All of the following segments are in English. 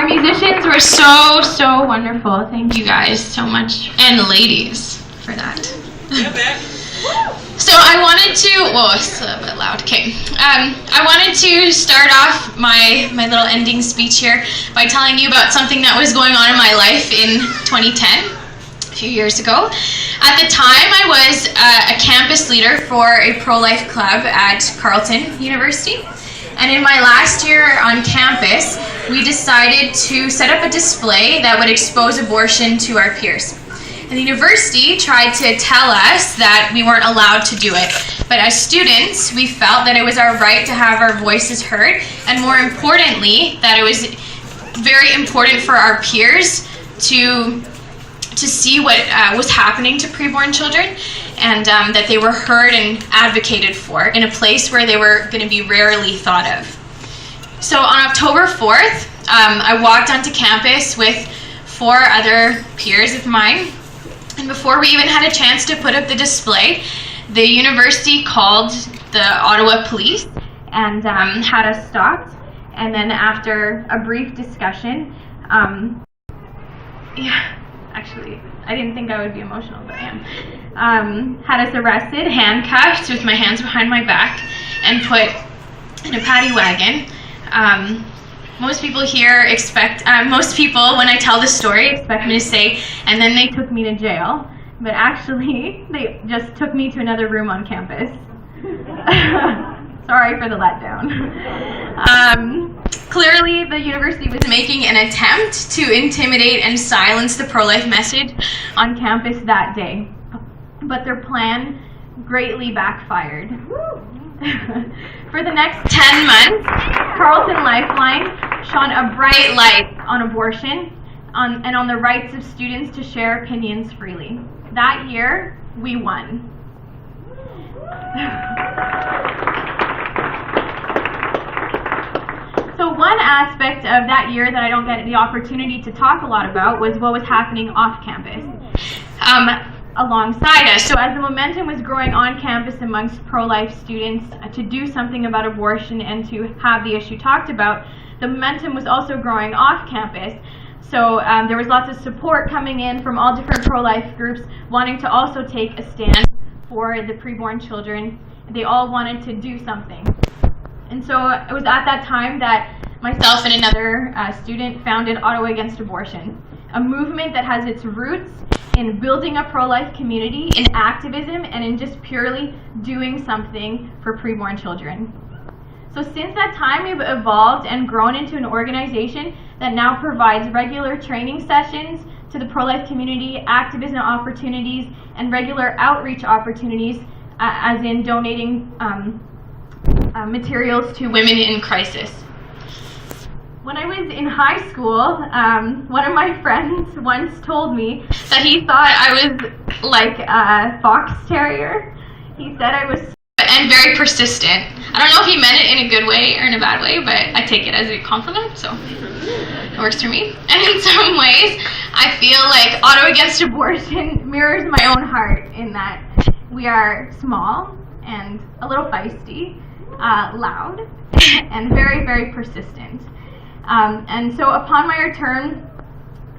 Our musicians were so wonderful. Thank you guys so much. And ladies for that. So I wanted to, whoa, it's a bit loud. Okay. I wanted to start off my little ending speech here by telling you about something that was going on in my life in 2010, a few years ago. At the time, I was a campus leader for a pro-life club at Carleton University. And in my last year on campus, we decided to set up a display that would expose abortion to our peers. And the university tried to tell us that we weren't allowed to do it. But as students, we felt that it was our right to have our voices heard, and more importantly, that it was very important for our peers to see what was happening to preborn children, and that they were heard and advocated for in a place where they were going to be rarely thought of. So on October 4th, I walked onto campus with 4 other peers of mine, and before we even had a chance to put up the display, the university called the Ottawa police and had us stopped, and then after a brief discussion, actually, I didn't think I would be emotional, but I am. Had us arrested, handcuffed, with my hands behind my back, and put in a paddy wagon. Most people here most people, when I tell the story, expect me to say, and then they took me to jail. But actually, they just took me to another room on campus. Sorry for the letdown. Clearly, the university was making an attempt to intimidate and silence the pro-life message on campus that day. But their plan greatly backfired. For the next 10 months, Carleton Lifeline shone a bright light on abortion and on the rights of students to share opinions freely. That year, we won. So one aspect of that year that I don't get the opportunity to talk a lot about was what was happening off campus alongside us. So as the momentum was growing on campus amongst pro-life students to do something about abortion and to have the issue talked about, the momentum was also growing off campus. So there was lots of support coming in from all different pro-life groups wanting to also take a stand for the preborn children. They all wanted to do something. And so it was at that time that myself and another student founded Ottawa Against Abortion, a movement that has its roots in building a pro-life community, in activism, and in just purely doing something for preborn children. So since that time, we've evolved and grown into an organization that now provides regular training sessions to the pro-life community, activism opportunities, and regular outreach opportunities, as in donating materials to women in crisis. When I was in high school, one of my friends once told me that he thought I was like a fox terrier. He said I was and very persistent. I don't know if he meant it in a good way or in a bad way, but I take it as a compliment, so it works for me. And in some ways, I feel like Ottawa Against Abortion mirrors my own heart in that we are small and a little feisty, loud, and very persistent. And so upon my return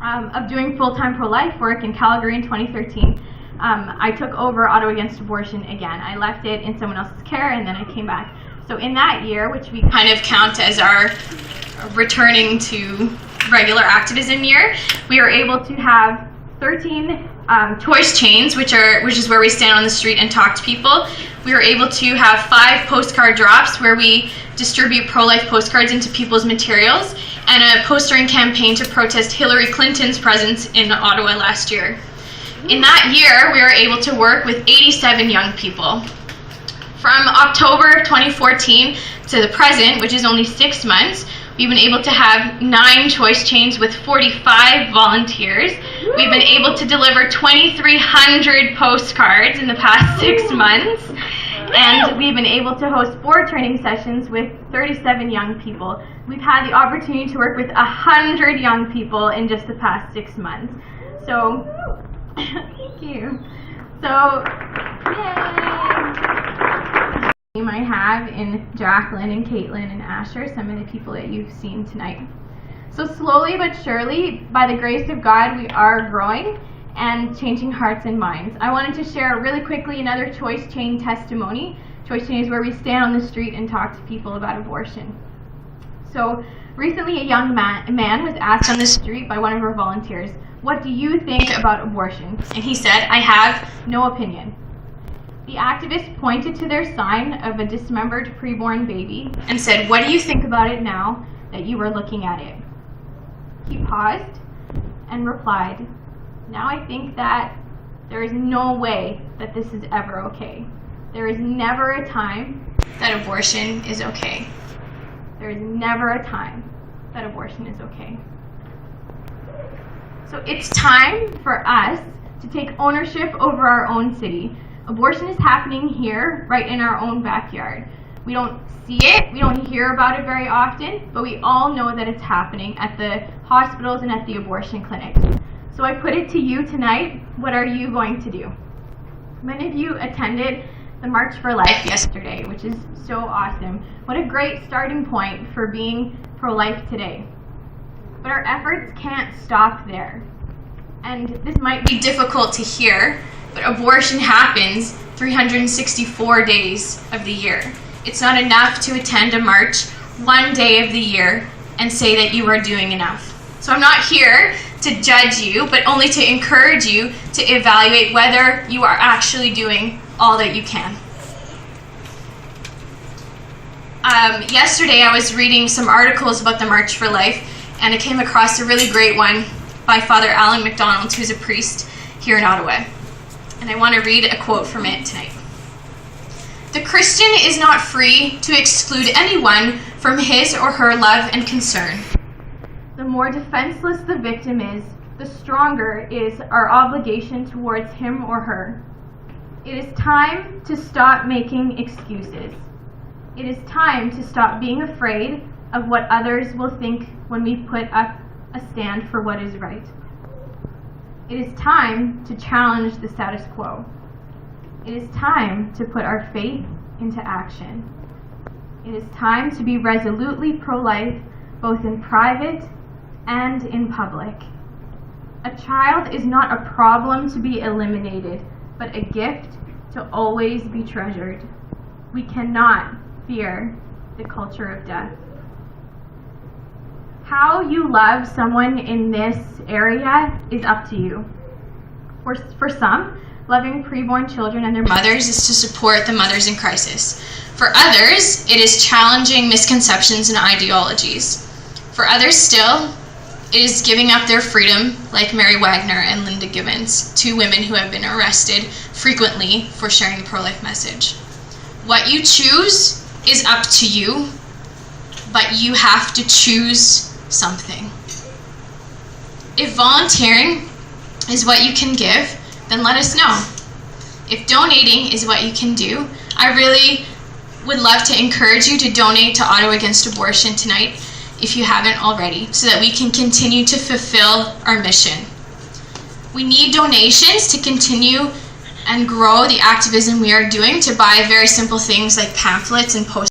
of doing full-time pro-life work in Calgary in 2013, I took over Ottawa Against Abortion again. I left it in someone else's care, and then I came back. So in that year, which we kind of count as our returning to regular activism year, we were able to have 13 choice chains, which is where we stand on the street and talk to people. We were able to have 5 postcard drops where we distribute pro-life postcards into people's materials, and a postering campaign to protest Hillary Clinton's presence in Ottawa last year. In that year, we were able to work with 87 young people. From October 2014 to the present, which is only 6 months, we've been able to have 9 choice chains with 45 volunteers. We've been able to deliver 2,300 postcards in the past 6 months. And we've been able to host 4 training sessions with 37 young people. We've had the opportunity to work with 100 young people in just the past 6 months. So, thank you. So, yay! I have in Jacqueline and Caitlin and Asher, some of the people that you've seen tonight. So slowly but surely, by the grace of God, we are growing and changing hearts and minds. I wanted to share really quickly another Choice Chain testimony. Choice Chain is where we stand on the street and talk to people about abortion. So recently a young man was asked on the street by one of our volunteers, "What do you think about abortion?" And he said, "I have no opinion." The activist pointed to their sign of a dismembered preborn baby and said, "What do you think about it now that you were looking at it?" He paused and replied, "Now I think that there is no way that this is ever okay. There is never a time that abortion is okay. There is never a time that abortion is okay." So it's time for us to take ownership over our own city. Abortion is happening here, right in our own backyard. We don't see it, we don't hear about it very often, but we all know that it's happening at the hospitals and at the abortion clinics. So I put it to you tonight, what are you going to do? Many of you attended the March for Life yesterday, which is so awesome. What a great starting point for being pro-life today. But our efforts can't stop there. And this might be difficult to hear, but abortion happens 364 days of the year. It's not enough to attend a march one day of the year and say that you are doing enough. So I'm not here to judge you, but only to encourage you to evaluate whether you are actually doing all that you can. Yesterday I was reading some articles about the March for Life, and I came across a really great one by Father Alan MacDonald, who's a priest here in Ottawa. And I want to read a quote from it tonight. "The Christian is not free to exclude anyone from his or her love and concern. The more defenseless the victim is, the stronger is our obligation towards him or her. It is time to stop making excuses. It is time to stop being afraid of what others will think when we put up a stand for what is right. It is time to challenge the status quo. It is time to put our faith into action. It is time to be resolutely pro-life, both in private and in public. A child is not a problem to be eliminated, but a gift to always be treasured. We cannot fear the culture of death." How you love someone in this area is up to you. For some, loving preborn children and their mothers is to support the mothers in crisis. For others, it is challenging misconceptions and ideologies. For others still, it is giving up their freedom, like Mary Wagner and Linda Gibbons, two women who have been arrested frequently for sharing the pro-life message. What you choose is up to you, but you have to choose something. If volunteering is what you can give, then let us know. If donating is what you can do, I really would love to encourage you to donate to Ottawa Against Abortion tonight if you haven't already, so that we can continue to fulfill our mission. We need donations to continue and grow the activism we are doing, to buy very simple things like pamphlets and posters